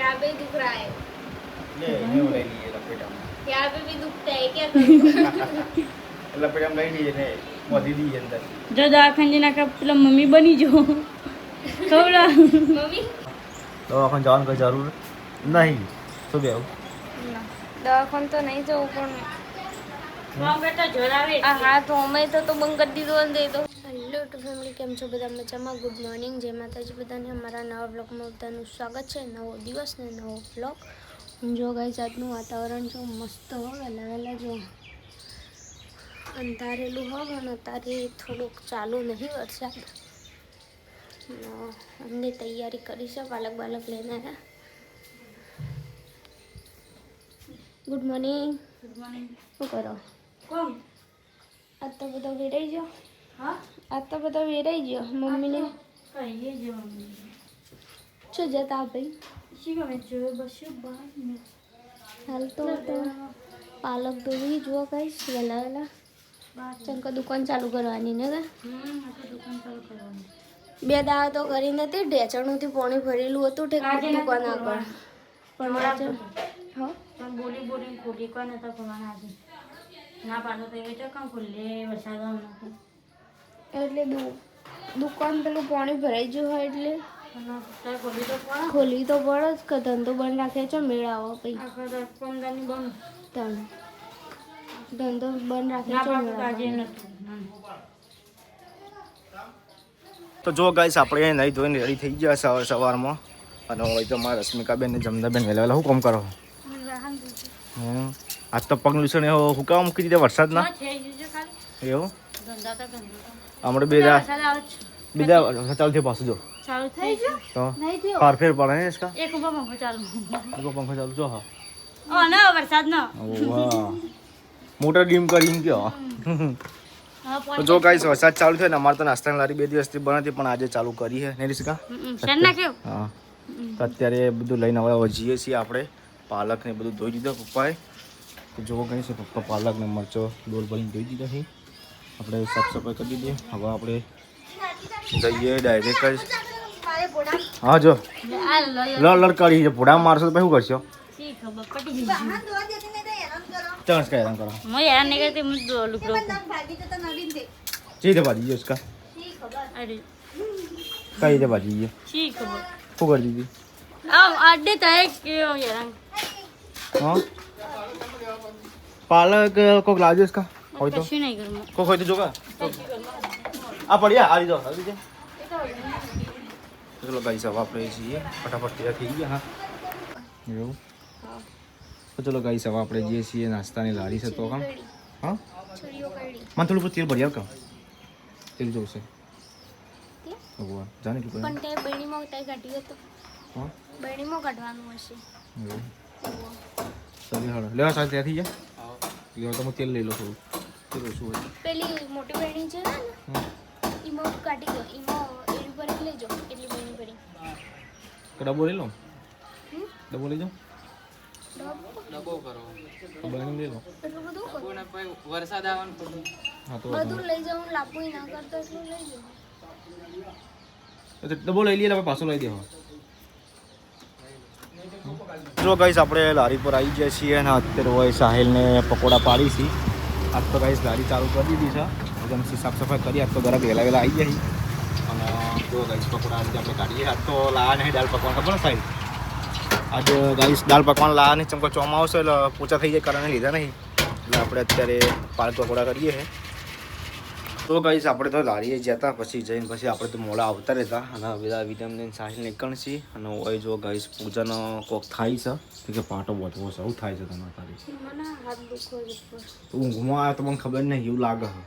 यहाँ पे दुख रहा है, ले नहीं हो रही है लपेटा यहाँ पे भी दुखता है, क्या करूँ? लपेटा में गई नहीं है मोदी दी अंदर જો દવાખાને નાખા પેલા મમ્મી બની જો ખવડા मम्मी तो अपन जान का जरूर नहीं तो भी आओ દવાખાને તો નહીં જવું પણ હા બેટા જોરાવે આ હાથ હોમે તો બંધ કરી દીધો અને દે દો. હેલો ટુ ફેમિલી, કેમ છો બધા મજામાં? ગુડ મોર્નિંગ, જય માતાજી બધાને. અમારા નવા બ્લોગમાં બધાનું સ્વાગત છે. નવો દિવસ ને નવો બ્લોગ. જો ગાઈસ આજનું વાતાવરણ જો મસ્ત હો, વહેલા વહેલા જો અંધારેલું હોય અને અત્યારે થોડુંક ચાલુ નહીં વરસાદ. અમને તૈયારી કરી છે, પાલક બાલક લઈને આવ્યા. Good morning. ગુડ મોર્નિંગ શું કરો? કોણ આજ તો બધો વેરાઈ ગયો. હા આજ તો બધો વેરાઈ ગયો. મમ્મીને કહીએ જે મમ્મી શું જતા ભાઈ? શી ગમે જો બસ બહાર ને હાલ તો પાલક ધોવી જુઓ કઈશ વહેલા વહેલા. બહાર ચંકા દુકાન ચાલુ કરવાની ને આપણે દુકાન ચાલુ કરવાની. બે દાડા તો કરી નથી. ઢેચણુંથી પાણી ભરેલું હતું ઠેક દુકાન આગળ. પણ આજે હા પણ બોલી બોલીને ખોલી કોણ હતા કોણ આજે ના પાડો તો એ કામ ખોલે વરસાદ આવવાનો એટલે દુકાન પેલું પાણી ભરાઈ ગયું હોય એટલે ખોલી તો કોણ ખોલી તો પડે જ કે ધંધો બંધ રાખે છે. મેળાવો પછી આખા પંદરની બંધ ત્રણ ધંધો બંધ રાખે ના છે. પાડો તો આજે મેળાવો. નથી તો જો ગાઈસ આપણે નહીં ધોઈને રેડી થઈ ગયા સવારમાં અને હોય તો મારા રશ્મિકાબેન ને જમદાબેન વહેલા વહેલા શું કામ કરો? આજ તો પગ લૂસણ એવો હુકાવા મૂકી દીધા વરસાદના એવું આપણે બીજા ચાલુ થયું પાછું જો ચાલુ થઈ ગયું તો ફારફેર પડે ને इसका એક ઉભા પંખો ચાલુ પંખો ચાલુ જો હા ઓ ના વરસાદ નો વાહ મોટર ડીમ કરીને કયો તો જો ગાઈસ વરસાદ ચાલુ થયો ને અમારે તો નાસ્તાની લારી 2 દિવસથી બંધ હતી પણ આજે ચાલુ કરી છે ને રિસ્કા શેરના કેવું હા તો અત્યારે બધું લઈને હવે જઈએ છીએ આપણે પાલક ને બધું ધોઈ દીધો પપ્પાએ તો જો ગાઈસ પપ્પા પાલક ને મરચો ડોલ ભરીને ધોઈ દીધા છે આપણે સાફ સફાઈ કરી દીધી હવે આપણે જઈએ ડાયરેક્ટ જ હા જો લડકાડી છે ભોડા મારશો તો પછી શું કરશો શી ખબર પટી ગઈ ચાન્સ કઈ હેરાન કરો मैं यार नहीं करती मुझे दो लुक रो જી દે ભાજી છે उसका अरे કઈ દે ભાજી છે शी खबर શું કરી દીધી अब अड्डे तो है क्यों यार હા પાલક કોક લાવજો इसका હોય તો कुछ नहीं करूँ કોક હોય તો જોગા આ પડ્યા આ લીધો આવી દે ચલો ગાઈસ હવે આપણે છીએ ફટાફટ તૈયાર થઈ ગયા હા એવું તો ચલો ગાઈસ હવે આપણે જે છીએ નાસ્તાની લારી છે તો કામ હા છરીઓ કાઢી મને થોડું તેલ ભરી આવ કામ તેલ જોશે ભગવાન જાણે કે પણ તે બરણીમાં ઉતારી કાઢી હતો. હા બરણીમાં કાઢવાનું હશે. એવું ચાલી હાલો લેવા સાથે ત્યાંથી જા લેવા તો હું તેલ લઈ લો થોડું તેલ ઓછું હોય પેલી મોટી બરણી છે ને હા એમાં કાઢી દો. એમાં એની ઉપર એક લેજો એટલી બરણી ભરી. તો ડબ્બો લઈ લો ડબ્બો લઈ જાઓ તો બની લઈ લો એટલું બધું કરો. વરસાદ આવવાનું હા તો બધું લઈ જવું લાપું ના કરતો એટલું લઈ જવું. ડબ્બો લઈ લઈએ આપણે પાછો લઈ દેવો જો ગાઈસ આપણે લારી પર આવી ગયા છીએ અને અત્યારે હોય સાહિલને પકોડા પાડી છે આજ તો ગાઈસ લારી ચાલુ કરી દીધી છે એકદમ સાફ સફાઈ કરી આજ તો ઘરે વહેલા વહેલા આવી ગયા અને જો ગાઈસ પકોડા આજે આપણે કાઢીએ આજ તો લાયા નહીં દાળ પકવાન ખબર ને સાહેબ આજે ગાઈસ દાળ પકવાન લાયા નહીં ચમકો ચોમા આવશે એટલે પૂછા થઈ જાય કારણે લીધા નહીં એટલે આપણે અત્યારે પાલક પકોડા કરીએ છીએ તો ગાઈસ આપણે તો લારીએ જતા પછી જઈને પછી આપણે તો મોડા આવતા રહેતા અને બધા વિટામિન સાહિલ નીકળશે અને હોય જો ગાઈસ પૂજાનો કોક થાય છે કે પાટો વધવો છે એવું થાય છે તમારે તારી મને હાથ દુખો છે ઉપર. તો ઊંઘમાં આવે તો મને ખબર નહીં એવું લાગે છે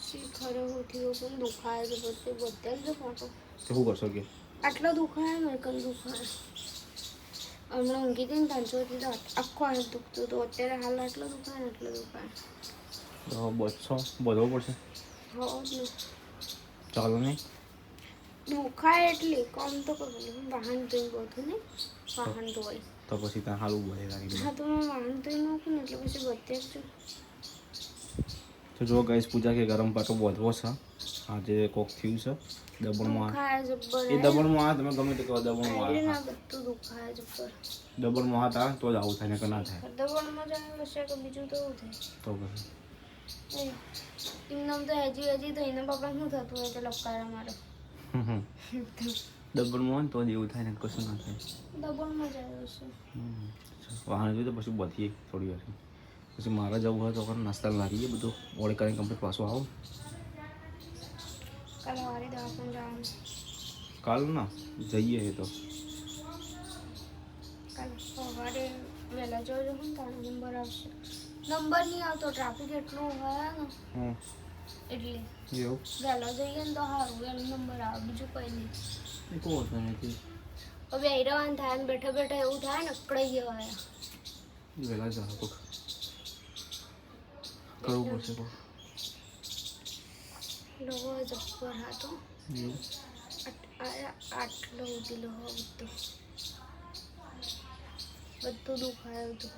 શી ખરે ઉઠ્યો પણ દુખાય છે બધે બધે જ ફોટો. તો શું કરશો કે આટલો દુખાય ને કઈ દુખાય. હમણાં ઊંઘી હતી ને પાંચોથી તો આખો હાથ દુખતું હતું. અત્યારે હાલ આટલો દુખાય ને આટલો દુખાય. બસો બધવો પડશે હો જ ને. ચાલો નહીં દુખાય એટલે કામ તો કરું વાહન ધોઈ બધું ને વાહન ધોવાય. તો પછી ત્યાં હાલું બોલે લાગી હા તો મેં વાહન ધોઈ નાખું ને એટલે પછી બધે જ તો જો ગાઈસ પૂજા કે ગરમ પાટો બોધવો છે આજે કોક થયું છે દબણમાં ખાય જબ્બર એ દબણમાં આ તમે ગમે તે કહો દબણમાં આયરે આ ના બધું દુખાય જબ્બર દબણમાં હાથ આવે તો જ આવું થાય ને કે ના થાય દબણમાં જાય હશે કે બીજું તો એવું થાય તો પછી એમનામ તો હજી તો એના બાપા શું થતું હોય તો લપકારા મારે દબણમાં હોય ને તો જ એવું થાય ને કશું ના થાય દબણમાં જાય હશે વાહન જોઈએ તો પછી બધીએ થોડી વાર પછી મારે જવું હોય તો પણ નાસ્તા લાવીએ બધું ઓર્ડર કરીને કમ્પ્લીટ પાછું આવું કાલે વારી દવાખાને જવાનું કાલ ના જઈએ એ તો કાલે સવારે વહેલા જોજો ને તારો નંબર આવશે નંબર નહીં આવતો ટ્રાફિક એટલું હોય ને હમ એટલે એવું વહેલા જઈએ ને તો સારું વહેલો નંબર આવે બીજું કંઈ નહીં એ કહો હતો નથી હવે હેરાન થાય ને બેઠા બેઠા એવું થાય ને અકળાઈ જવાય વહેલા જાવ કોક કરવું પડશે કોક લોકો જબ્બર હતો એવું આટલો ઉતેલો હોય બધું દુખાયું હતું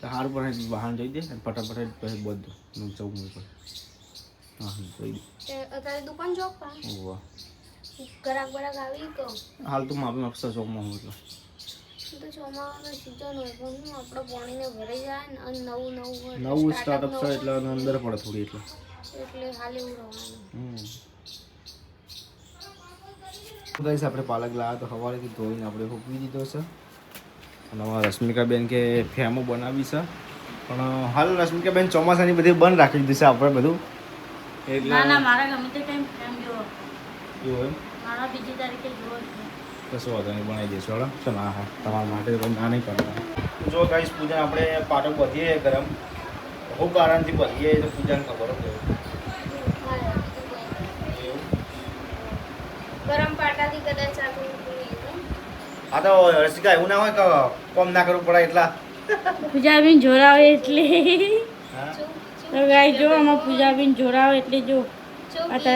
હાર પર વાહન જઈ દે અને ફટાફટ પછી બધું જવું પડે હા જઈ દે અત્યારે દુકાન જોક પા ઓવા ગરાક બરાક આવી તો હાલ તો માપી માપસા ચોકમાં હું એટલે તો ચોમાસાનું સિઝન હોય પણ હું આપણે પાણીને ભરાઈ જાય ને અને નવું હોય નવું સ્ટાર્ટઅપ છે એટલે અંદર પડે થોડી એટલે હાલ એવું રહેવાનું ગાઈસ આપણે પાલક લાવ્યા તો સવારેથી ધોઈને આપણે ફૂંકી દીધો છે અને અમારા રશ્મિકાબેન કે ફેમો બનાવી છે પણ હાલ રશ્મિકાબેન ચોમાસાની બધી બંધ રાખી દીધી છે આપણે બધું એટલે ના ના મારા ગમે તે ટાઈમ ફેમ જોવો એવું એમ મારા બીજી તારીખે જોવો છે કશું વાંધો નહીં બનાવી દઈશું હળો ચાલો હા તમારા માટે તો ના નહીં કરતા જો ગાઈસ પૂજા આપણે પાટો બધીએ ગરમ ખૂબ આરામથી બધીએ તો પૂજાને ખબર જ એવું ગરમ પાટાથી કદાચ આટલું આ તો રસિકા એવું ના હોય કે કોમ ના કરવું પડે એટલા પૂજાબીન જોરાવે એટલે હા તો ગાય જો આમાં પૂજાબીન જોરાવે એટલે જો આ આ તો-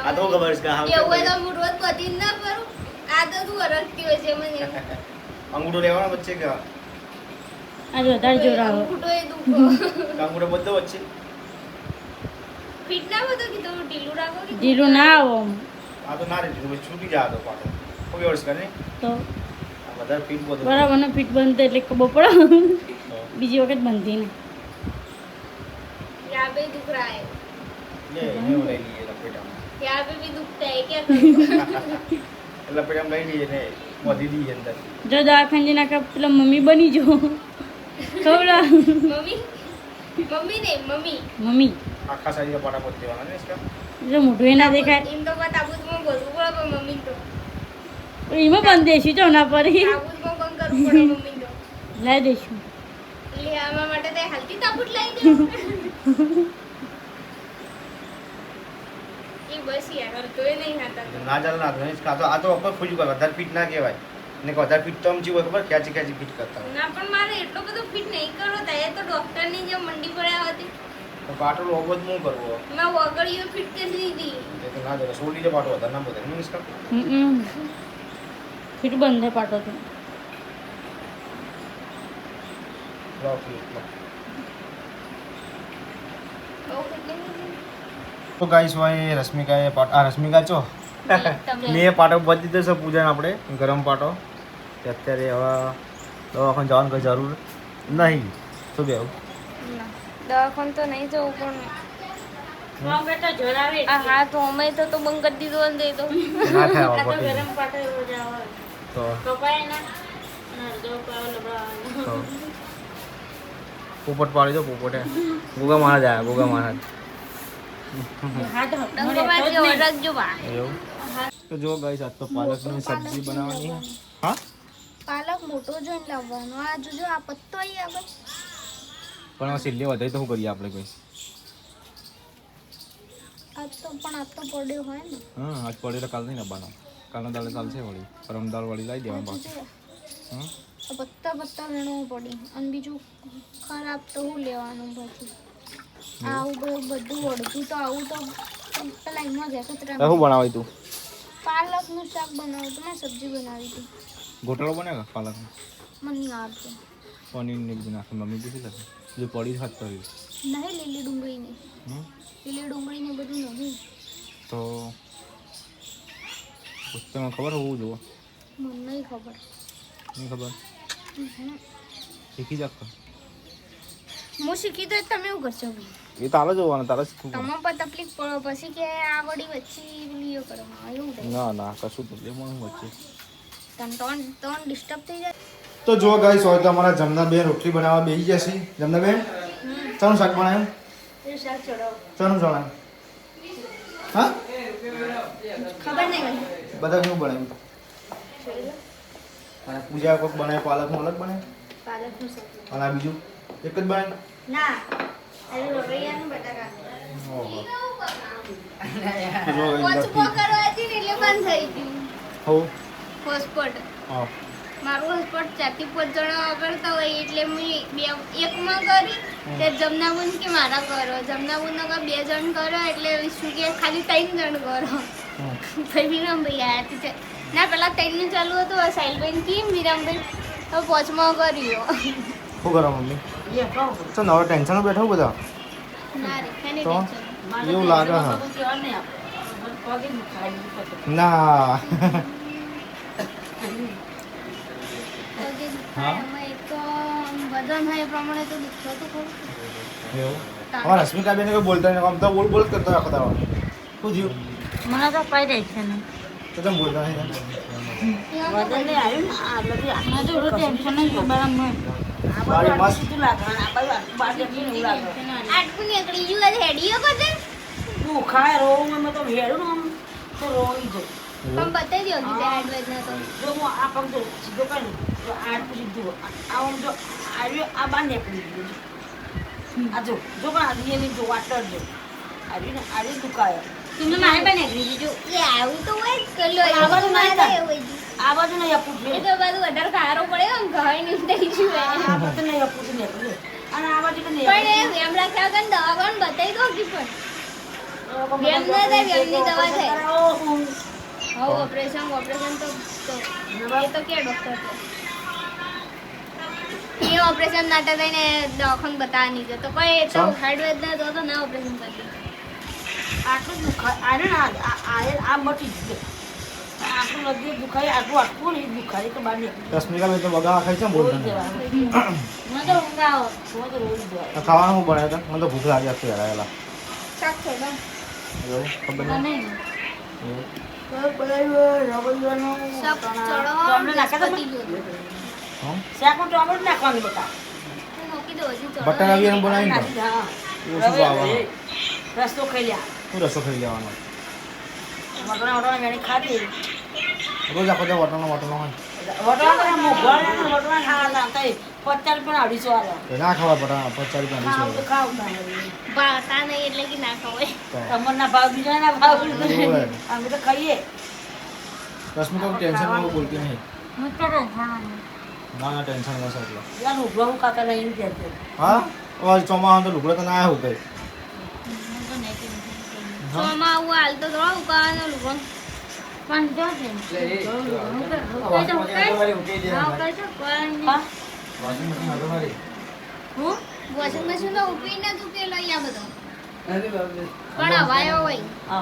આ તો ખબર છે કે હા એવું હોય તો હું રોજ બધી ના કરું આ તો તું અરગતી હોય છે મને અંગૂઠો લેવાનો વચ્ચે કે આ વધારે જોરાવે અંગૂઠો એ દુખો અંગૂઠો બધો વચ્ચે ફીટ ના બધો કીધું ઢીલું રાખો કે ઢીલું ના આવો આમ. આ તો ના રે છૂટી જાય તો પાટો કોઈ વર્ષ કરે તો આ વધારે ફીટ બધું બરાબર ને ફીટ બનતો એટલે ખબર પડે બીજી વખત બનતી ને यहाँ पे दुख रहा है લે એને લઈ લઈએ લપેટામાં यहाँ पे भी दुखता है क्या करूँ લપેટામાં લઈ લઈએ ને વધી દઈએ અંદર જો દવાખાને જઈને આખા પેલા મમ્મી બની જો ખબર मम्मी मम्मी नहीं मम्मी મમ્મી આખા શરીરે પાટા પોત દેવાના ને इसका જો મોઢું એ ના દેખાય इन तो का ताबूत में बोलूँ पड़ा पर मम्मी तो એમાં બંધ દેશું જો ના પડી ताबूत में कौन करूँ पड़ा मम्मी तो લાવી દઈશું ले आमा माटे ते हल्दी ताबूत लाई दे ये बस यार तो ये नहीं आता ના ચાલે ના ચાલે આ તો અપર ફૂજ કર વધારે ફીટ ના કહેવાય ને વધારે ફીટ તો આમ જીવો ખબર ખેંચી ખેંચી ફીટ કરતા હોય ના પણ મારે એટલો બધો ફિટ નહીં કરવો થાય તો ડોક્ટરની જે મંડી પડ્યા હતી તો પાટો લોગો જ હું કરવો મેં વગડીઓ ફિટ કરી દીધી એ તો ના ચાલે સોલી જે પાટો વધારે ના બધે હું इसका ફીટ બંધ પાટો તો લો ફીટ લો બહુ કેટલી દીધી તો ગાઈસ ભાઈ રશ્મિકાએ રશ્મિકા છો ને એ પાટો બધી દીધો છે પૂજાને આપણે ગરમ પાટો તે અત્યારે હવે દવાખાને જવાની કોઈ જરૂર નહીં શું બેવું દવાખાને તો નહીં જવું પણ બેટા જોરાવે આ હાથ હોમે તો બંધ કરી દીધો ને દે તો ના થાય હવે આ તો પટી ગરમ પાટો એવો જ આવે તો કપાય ના અને અડધો પાવ લબડાવવાનો પોપટ પાડી દો પોપટે ગોગા મારા જાય ગોગા મારા હાથ ડંગોમાં જે ઓરગજો બા એવું તો જો ગાઈસ આજ તો પાલકની સબ્જી બનાવવાની છે હા પાલક મોટો જોઈને લાવવાનો આ જોજો આ પત્તો અહીં આગળ પણ આ સિલ્લી વધારે તો શું કરીએ આપણે કોઈ આ તો પડ્યો હોય ને હા આજ પડે તો કાલ નહીં લાવવાનો કાલનો દાળ ચાલશે વળી પરમ દાળ વળી લાવી દેવાનું પાછું હા આ પત્તા વેણવું પડી અને બીજું ખરાબ તો હું લેવાનું પછી આવું બધું વળતું તો આવું તો પેલા એમાં જાય કચરા શું બનાવી તું પાલકનું શાક બનાવ્યું હતું મેં સબ્જી બનાવી હતી ગોટાળો બને કે પાલકનો મને નહીં આવડતું પનીર ને બધું નાખે મમ્મી પૂછી શકે જે પડી હાથ કર્યું નહીં લીલી ડુંગળીની લીલી ડુંગળીને બધું નહીં તો તમને ખબર હોવું જુઓ મને નહીં ખબર નહીં ખબર શીખી જાવ હું શીખી તો તમે એવું કરશો ભાઈ એ તારે જોવાનું તારે શીખવું તમે પણ તકલીફ પડો પછી કે આ વળી વચ્ચે લીયો કરો હા એવું થાય ના ના કશું પ્રોબ્લેમ નહીં વચ્ચે તને ડિસ્ટર્બ થઈ જાય તો જો ગાઈસ હોય તો અમારા જમનાબેન રોટલી બનાવવા બેસી જશે જમનાબેન ચાનું શાક બનાવ્યું એ શાક ચડાવો ચાનું ચણાયું હા ખબર નહીં મને બધા કેવું બનાવ્યું અને પૂજા કોક બનાવે પાલકનું અલગ બનાવે પાલકનું શાક અને આ બીજું એક જ બનાવે ના અરે રોટૈયાનું બટાકા ઓહો પોચપો કરવાથી ને એટલે બંધ થઈ ગયું હો હોસ્પોટ હા મારું હોસ્પોટ 4 થી 5 જણા કરતા હોય એટલે મેં એકમાં કરી તે જમનાબુન કે મારા કરો જમનાબુન નો 2 જણ કરો એટલે શું કે ખાલી 3 જણ કરો ભાઈ વિરામભાઈ આયા તે ના પેલા 3 નું ચાલુ હતું સાહિલભાઈ કેમ વિરામભાઈ તો પોચમાં કર્યો શું કરો મમ્મી તો નવા ટેન્શન બેઠો બધા ના રે ખાલી તો? ટેન્શન એવું લાગે હા ના ઓકે હા? એમાં એક તો વજન હોય એ પ્રમાણે તો દુખતો તો ખરું એવું અમારા રશ્મિકાબેન કોઈ બોલતા નહીં આમ તો બોલ બોલ જ કરતા આખો દાડો શું થયું મને તો પાઈ જાય છે ને તો તમે બોલતા નહીં વજન નહીં આવ્યું ને આ બધી આમાં તો એવું ટેન્શન નહીં બરાબર મારી મસ્ત સીધું લાગે અને આ બાજુ બાજુ એવું લાગે આટલું નીકળી ગયું આજે હેડીઓ કરજે તું ખાય રોવું એમાં તો ભેડું ને આમ તો રોઈ જાય પણ બતાવી દો કે એડવાઇસ ના તો જો હું આ પગ જો સીધો કરું તો આટલું સીધું આમ જો આવ્યો આ બાર નીકળી ગયું આ જો જો પણ આ રીએલી જો વાટર જો આવ્યું ને આવ્યું દુખાય તમે મારે પણ નીકળી દીધું એ આવું તો હોય જ કલો આ બાજુ નહીં મારે થાય. એવું જ. આ બાજુ નહીં આપું એ તો બાજુ વધારે ખારો પડે આમ ઘાય નહીં થઈ ગયું આ બાજુ નહીં આપું નીકળ્યું અને આ બાજુ પણ પણ એ એમ રાખ્યા કે દવા પણ બતાવી દો કે પણ વેમ ના થાય, વેમની દવા થાય. હવે ઓપરેશન તો એ તો કે ડોક્ટર તો એ ઓપરેશન ના થાય ને દવાખાને બતાવવા નહીં જતો કોઈ એ તો ચમ? હાર્ડવેર ના તો ના ઓપરેશન કરી દે. આટલું દુખાય આને ના આ મટી જ આટલું લગી દુખાય આટલું આટલું નહીં દુખાય તો બહાર નીકળી રશ્મિકાબેન તો બગા ખાઈ છે બોલતા નહીં મને તો ઊંઘ આવે મને તો રોજ જાય આ ખાવાનું શું બનાવ્યું હતા મને તો ભૂખ લાગી આખી હેરાયેલા શાક છે તો એવું ખબર નહીં એવું. શાક ચડો અમને નાખે તો પતી ગયું. હં? શાકમાં ટોમેટો નાખવાનું બતા મૂકી દો હજી ચડો બટર આવી એમ બનાવીને તો હા એવું શું ભાવવાનું? રસ્તો ખાઈ લ્યા શું રસો ખાઈ લેવાનો વટણા મેણી ખાધી રોજ આખો દિવસ વટાણો હોય વટણા મોઘવા વટણા ખાવાના થાય 50 રૂપિયા 250 આલે એ ના ખાવા પટા 50 રૂપિયા ખાવ તો ડીશ ખાવ ભાતા નહીં એટલે કે ના ખવાય. તમારના ભાવ બીજાના ભાવ હોય. અમે તો ખાઈએ રશ્મિકા ટેન્શનમાં બોલતી નહીં ના ના ટેન્શન ના સાચું યાર ઉભા હું કાકા લઈને જશે હા હવે ચોમાસા તો લુગડો તો ના આવ્યો કઈ ચોમાં આવું હાલ તો થોડો ઉકાળવાનો લુગડો. પણ જો છે હા વોશિંગ મશીન તો ઉપીને જ ઉકેલો અહીંયા બધો પણ હવાયો હોય હા